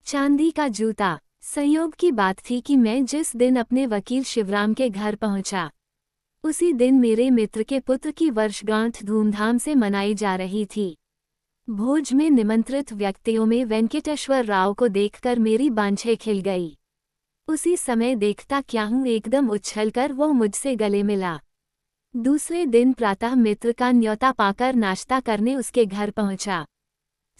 चांदी का जूता। संयोग की बात थी कि मैं जिस दिन अपने वकील शिवराम के घर पहुंचा, उसी दिन मेरे मित्र के पुत्र की वर्षगांठ धूमधाम से मनाई जा रही थी। भोज में निमंत्रित व्यक्तियों में वेंकटेश्वर राव को देखकर मेरी बांछें खिल गई। उसी समय देखता क्या हूँ, एकदम उछलकर वो मुझसे गले मिला। दूसरे दिन प्रातः मित्र का न्योता पाकर नाश्ता करने उसके घर पहुंचा।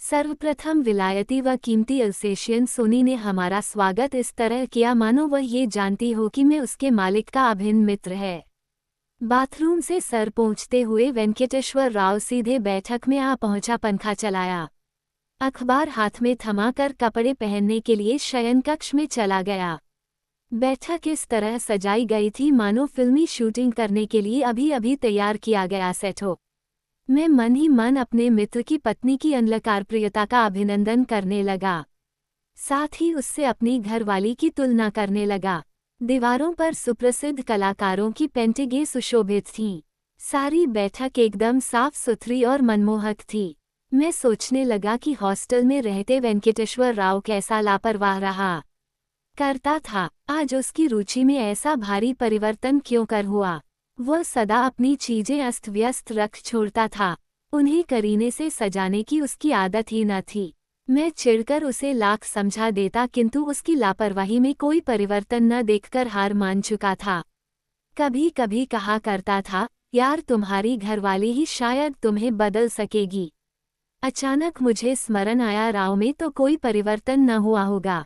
सर्वप्रथम विलायती व कीमती अल्सेशियन सोनी ने हमारा स्वागत इस तरह किया मानो वह ये जानती हो कि मैं उसके मालिक का अभिन्न मित्र है। बाथरूम से सर पोंछते हुए वेंकटेश्वर राव सीधे बैठक में आ पहुंचा, पंखा चलाया, अखबार हाथ में थमाकर कपड़े पहनने के लिए शयनकक्ष में चला गया। बैठक इस तरह सजाई गई थी मानो फिल्मी शूटिंग करने के लिए अभी अभी तैयार किया गया सेट हो। मैं मन ही मन अपने मित्र की पत्नी की अलंकारप्रियता का अभिनंदन करने लगा, साथ ही उससे अपनी घरवाली की तुलना करने लगा। दीवारों पर सुप्रसिद्ध कलाकारों की पेंटिंगें सुशोभित थीं। सारी बैठक एकदम साफ सुथरी और मनमोहक थी। मैं सोचने लगा कि हॉस्टल में रहते वेंकटेश्वर राव कैसा लापरवाह रहा करता था, आज उसकी रुचि में ऐसा भारी परिवर्तन क्यों कर हुआ। वह सदा अपनी चीजें अस्त व्यस्त रख छोड़ता था, उन्हें करीने से सजाने की उसकी आदत ही न थी। मैं चिढ़कर उसे लाख समझा देता, किंतु उसकी लापरवाही में कोई परिवर्तन न देखकर हार मान चुका था। कभी कभी कहा करता था, यार तुम्हारी घरवाली ही शायद तुम्हें बदल सकेगी। अचानक मुझे स्मरण आया, राव में तो कोई परिवर्तन न हुआ होगा,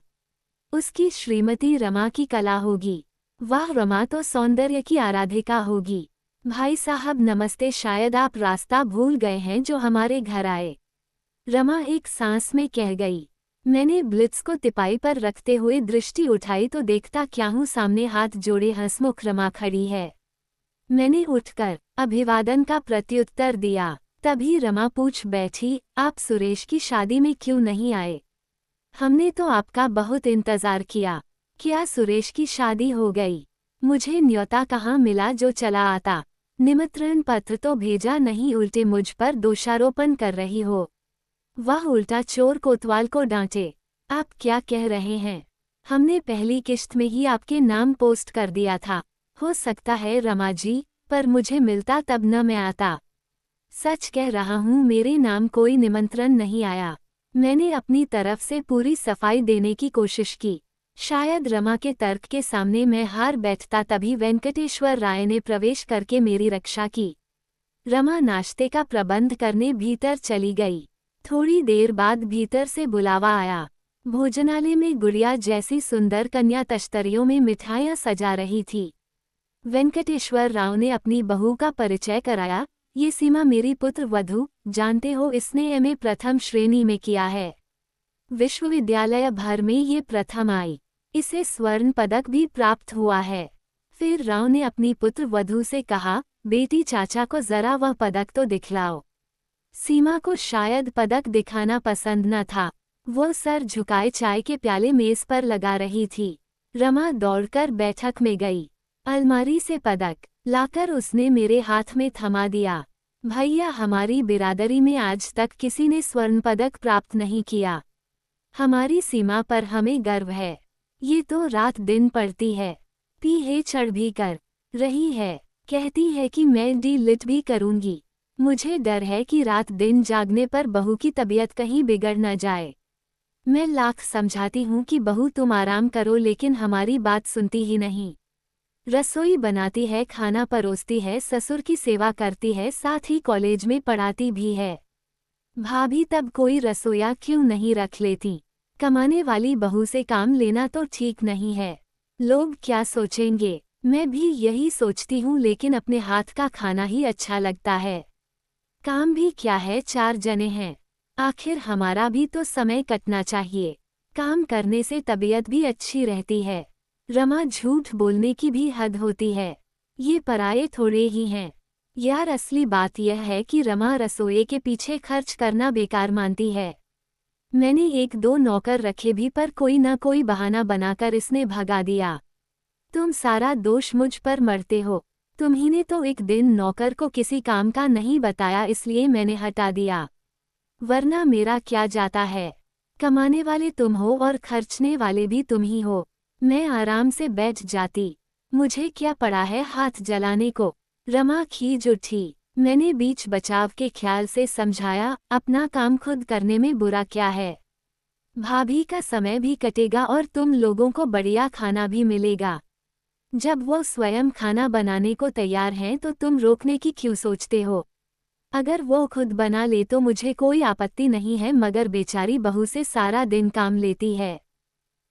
उसकी श्रीमती रमा की कला होगी। वाह, रमा तो सौंदर्य की आराधिका होगी। भाई साहब नमस्ते, शायद आप रास्ता भूल गए हैं जो हमारे घर आए, रमा एक सांस में कह गई। मैंने ब्लिट्स को तिपाई पर रखते हुए दृष्टि उठाई तो देखता क्या हूँ, सामने हाथ जोड़े हंसमुख रमा खड़ी है। मैंने उठकर अभिवादन का प्रत्युत्तर दिया, तभी रमा पूछ बैठी, आप सुरेश की शादी में क्यों नहीं आए? हमने तो आपका बहुत इंतजार किया। क्या सुरेश की शादी हो गई? मुझे न्योता कहाँ मिला जो चला आता? निमंत्रण पत्र तो भेजा नहीं, उल्टे मुझ पर दोषारोपण कर रही हो। वह उल्टा चोर कोतवाल को डांटे। आप क्या कह रहे हैं? हमने पहली किश्त में ही आपके नाम पोस्ट कर दिया था। हो सकता है रमा जी, पर मुझे मिलता तब न मैं आता। सच कह रहा हूँ, मेरे नाम कोई निमंत्रण नहीं आया। मैंने अपनी तरफ से पूरी सफाई देने की कोशिश की। शायद रमा के तर्क के सामने मैं हार बैठता, तभी वेंकटेश्वर राय ने प्रवेश करके मेरी रक्षा की। रमा नाश्ते का प्रबंध करने भीतर चली गई। थोड़ी देर बाद भीतर से बुलावा आया। भोजनालय में गुड़िया जैसी सुंदर कन्या तश्तरियों में मिठाइयाँ सजा रही थी। वेंकटेश्वर राव ने अपनी बहू का परिचय कराया, ये सीमा मेरी पुत्र वधू, जानते हो इसने एमए प्रथम श्रेणी में किया है। विश्वविद्यालय भर में ये प्रथम आई। इसे स्वर्ण पदक भी प्राप्त हुआ है। फिर राव ने अपनी पुत्र वधू से कहा, बेटी चाचा को जरा वह पदक तो दिखलाओ। सीमा को शायद पदक दिखाना पसंद न था। वो सर झुकाए चाय के प्याले मेज पर लगा रही थी। रमा दौड़कर बैठक में गई। अलमारी से पदक लाकर उसने मेरे हाथ में थमा दिया। भैया, हमारी बिरादरी में आज तक किसी ने स्वर्ण पदक प्राप्त नहीं किया। हमारी सीमा पर हमें गर्व है। ये तो रात दिन पढ़ती है, पीएचडी भी कर रही है, कहती है कि मैं डी.लिट भी करूंगी। मुझे डर है कि रात दिन जागने पर बहू की तबीयत कहीं बिगड़ न जाए। मैं लाख समझाती हूँ कि बहू तुम आराम करो, लेकिन हमारी बात सुनती ही नहीं। रसोई बनाती है, खाना परोसती है, ससुर की सेवा करती है, साथ ही कॉलेज में पढ़ाती भी है। भाभी तब कोई रसोइया क्यों नहीं रख लेती? कमाने वाली बहू से काम लेना तो ठीक नहीं है। लोग क्या सोचेंगे? मैं भी यही सोचती हूँ, लेकिन अपने हाथ का खाना ही अच्छा लगता है। काम भी क्या है, 4 जने हैं, आखिर हमारा भी तो समय कटना चाहिए। काम करने से तबीयत भी अच्छी रहती है। रमा, झूठ बोलने की भी हद होती है। ये पराये थोड़े ही हैं। यार, असली बात यह है कि रमा रसोई के पीछे खर्च करना बेकार मानती है। मैंने 1-2 नौकर रखे भी, पर कोई न कोई बहाना बनाकर इसने भगा दिया। तुम सारा दोष मुझ पर मरते हो। तुम्ही ने तो एक दिन नौकर को किसी काम का नहीं बताया, इसलिए मैंने हटा दिया, वरना मेरा क्या जाता है। कमाने वाले तुम हो और खर्चने वाले भी तुम ही हो। मैं आराम से बैठ जाती, मुझे क्या पड़ा है हाथ जलाने को। रमा खींच उठी। मैंने बीच बचाव के ख्याल से समझाया, अपना काम खुद करने में बुरा क्या है। भाभी का समय भी कटेगा और तुम लोगों को बढ़िया खाना भी मिलेगा। जब वो स्वयं खाना बनाने को तैयार हैं तो तुम रोकने की क्यों सोचते हो। अगर वो खुद बना ले तो मुझे कोई आपत्ति नहीं है, मगर बेचारी बहू से सारा दिन काम लेती है,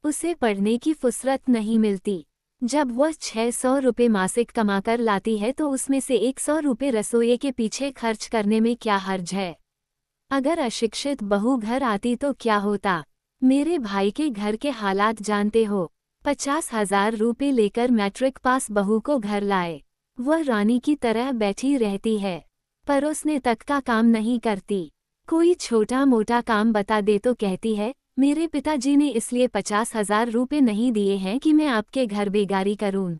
उसे पढ़ने की फुर्सत नहीं मिलती। जब वह 600 रुपये मासिक कमाकर लाती है तो उसमें से 100 रुपये रसोई के पीछे खर्च करने में क्या हर्ज है। अगर अशिक्षित बहू घर आती तो क्या होता। मेरे भाई के घर के हालात जानते हो। 50,000 रुपये लेकर मैट्रिक पास बहू को घर लाए। वह रानी की तरह बैठी रहती है, परोसने तक का काम नहीं करती। कोई छोटा मोटा काम बता दे तो कहती है, मेरे पिताजी ने इसलिए 50,000 रुपये नहीं दिए हैं कि मैं आपके घर बेगारी करूं।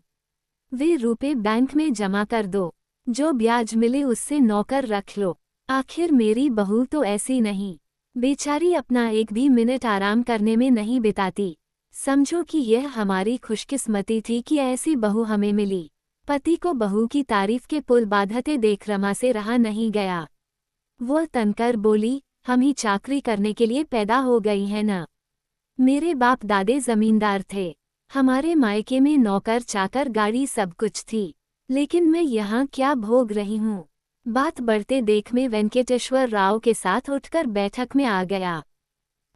वे रुपए बैंक में जमा कर दो, जो ब्याज मिले उससे नौकर रख लो। आखिर मेरी बहू तो ऐसी नहीं, बेचारी अपना एक भी मिनट आराम करने में नहीं बिताती। समझो कि यह हमारी खुशकिस्मती थी कि ऐसी बहू हमें मिली। पति को बहू की तारीफ के पुल बांधते देख रमा से रहा नहीं गया। वो तनकर बोली, हम ही चाकरी करने के लिए पैदा हो गई हैं न। मेरे बाप दादे जमींदार थे, हमारे मायके में नौकर चाकर गाड़ी सब कुछ थी, लेकिन मैं यहाँ क्या भोग रही हूँ। बात बढ़ते देख में वेंकटेश्वर राव के साथ उठकर बैठक में आ गया।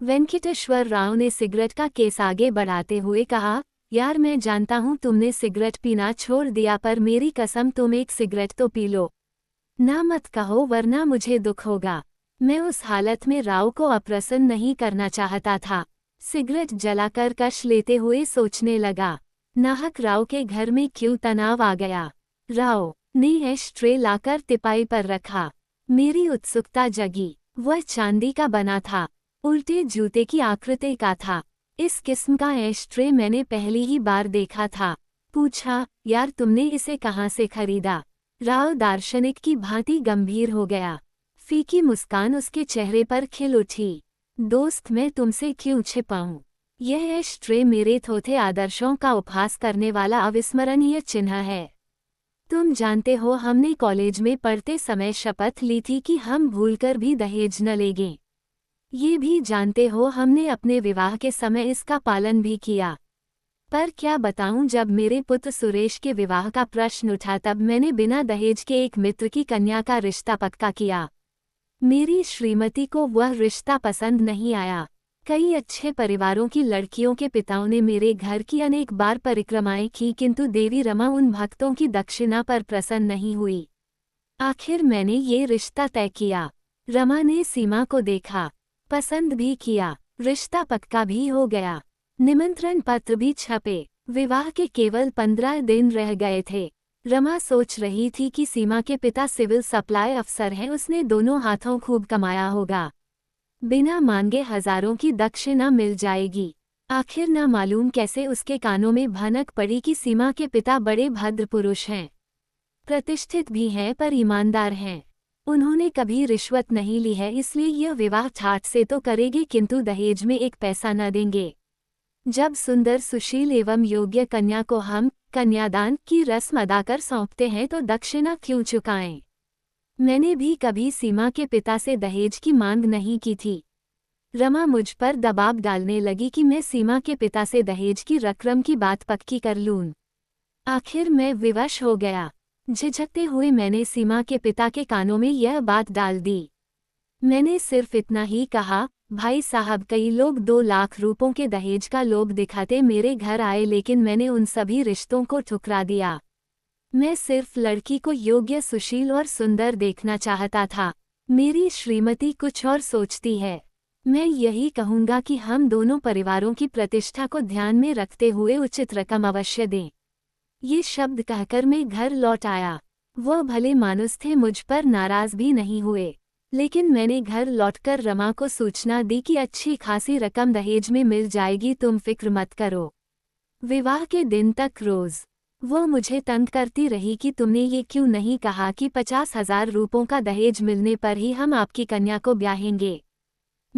वेंकटेश्वर राव ने सिगरेट का केस आगे बढ़ाते हुए कहा, यार मैं जानता हूँ तुमने सिगरेट पीना छोड़ दिया, पर मेरी कसम तुम एक सिगरेट तो पी लो। ना मत कहो वरना मुझे दुख होगा। मैं उस हालत में राव को अप्रसन्न नहीं करना चाहता था। सिगरेट जलाकर कश लेते हुए सोचने लगा, नाहक राव के घर में क्यों तनाव आ गया। राव ने एश ट्रे लाकर तिपाई पर रखा। मेरी उत्सुकता जगी। वह चांदी का बना था, उल्टे जूते की आकृति का था। इस किस्म का एश ट्रे मैंने पहली ही बार देखा था। पूछा, यार तुमने इसे कहाँ से खरीदा। राव दार्शनिक की भांति गंभीर हो गया। फीकी मुस्कान उसके चेहरे पर खिल उठी। दोस्त मैं तुमसे क्यों छिपाऊं। यह एश ट्रे मेरे थोथे आदर्शों का उपहास करने वाला अविस्मरणीय चिन्ह है। तुम जानते हो हमने कॉलेज में पढ़ते समय शपथ ली थी कि हम भूलकर भी दहेज न लेंगे। ये भी जानते हो हमने अपने विवाह के समय इसका पालन भी किया। पर क्या बताऊं, जब मेरे पुत्र सुरेश के विवाह का प्रश्न उठा तब मैंने बिना दहेज के एक मित्र की कन्या का रिश्ता पक्का किया। मेरी श्रीमती को वह रिश्ता पसंद नहीं आया। कई अच्छे परिवारों की लड़कियों के पिताओं ने मेरे घर की अनेक बार परिक्रमाएं की, किंतु देवी रमा उन भक्तों की दक्षिणा पर प्रसन्न नहीं हुई। आखिर मैंने ये रिश्ता तय किया। रमा ने सीमा को देखा, पसंद भी किया, रिश्ता पक्का भी हो गया। निमंत्रण पत्र भी छपे। विवाह के केवल 15 दिन रह गए थे। रमा सोच रही थी कि सीमा के पिता सिविल सप्लाई अफसर हैं, उसने दोनों हाथों खूब कमाया होगा, बिना मांगे हजारों की दक्षिणा मिल जाएगी। आखिर न मालूम कैसे उसके कानों में भनक पड़ी कि सीमा के पिता बड़े भद्र पुरुष हैं, प्रतिष्ठित भी हैं पर ईमानदार हैं। उन्होंने कभी रिश्वत नहीं ली है, इसलिए यह विवाह ठाठ से तो करेंगे किंतु दहेज में एक पैसा न देंगे। जब सुंदर सुशील एवं योग्य कन्या को हम कन्यादान की रस्म अदा कर सौंपते हैं तो दक्षिणा क्यों चुकाएं। मैंने भी कभी सीमा के पिता से दहेज की मांग नहीं की थी। रमा मुझ पर दबाव डालने लगी कि मैं सीमा के पिता से दहेज की रकम की बात पक्की कर लूं। आखिर मैं विवश हो गया। झिझकते हुए मैंने सीमा के पिता के कानों में यह बात डाल दी। मैंने सिर्फ इतना ही कहा, भाई साहब कई लोग 2 लाख रुपयों के दहेज का लोभ दिखाते मेरे घर आए, लेकिन मैंने उन सभी रिश्तों को ठुकरा दिया। मैं सिर्फ लड़की को योग्य सुशील और सुंदर देखना चाहता था। मेरी श्रीमती कुछ और सोचती है। मैं यही कहूँगा कि हम दोनों परिवारों की प्रतिष्ठा को ध्यान में रखते हुए उचित रकम अवश्य दें। ये शब्द कहकर मैं घर लौट आया। वह भले मानुस थे, मुझ पर नाराज भी नहीं हुए, लेकिन मैंने घर लौटकर रमा को सूचना दी कि अच्छी खासी रकम दहेज में मिल जाएगी, तुम फिक्र मत करो। विवाह के दिन तक रोज वो मुझे तंग करती रही कि तुमने ये क्यों नहीं कहा कि 50,000 रुपयों का दहेज मिलने पर ही हम आपकी कन्या को ब्याहेंगे।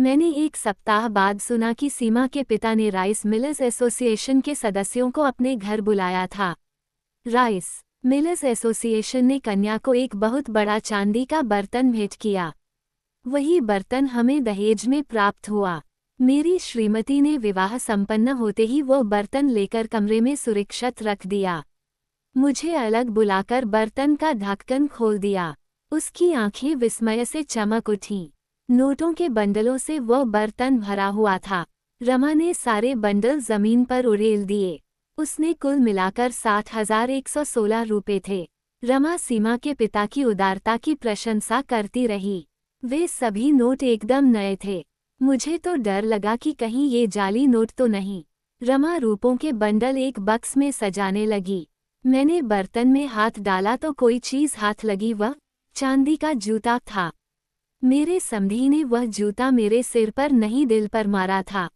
मैंने एक सप्ताह बाद सुना कि सीमा के पिता ने राइस मिलर्स एसोसिएशन के सदस्यों को अपने घर बुलाया था। राइस मिलर्स एसोसिएशन ने कन्या को एक बहुत बड़ा चांदी का बर्तन भेंट किया। वही बर्तन हमें दहेज में प्राप्त हुआ। मेरी श्रीमती ने विवाह संपन्न होते ही वो बर्तन लेकर कमरे में सुरक्षित रख दिया। मुझे अलग बुलाकर बर्तन का ढक्कन खोल दिया। उसकी आंखें विस्मय से चमक उठीं। नोटों के बंडलों से वह बर्तन भरा हुआ था। रमा ने सारे बंडल जमीन पर उड़ेल दिए। उसने कुल मिलाकर 60,116 रुपये थे। रमा सीमा के पिता की उदारता की प्रशंसा करती रही। वे सभी नोट एकदम नए थे। मुझे तो डर लगा कि कहीं ये जाली नोट तो नहीं। रमा रुपयों के बंडल एक बक्स में सजाने लगी। मैंने बर्तन में हाथ डाला तो कोई चीज़ हाथ लगी, वह चांदी का जूता था। मेरे समधी ने वह जूता मेरे सिर पर नहीं दिल पर मारा था।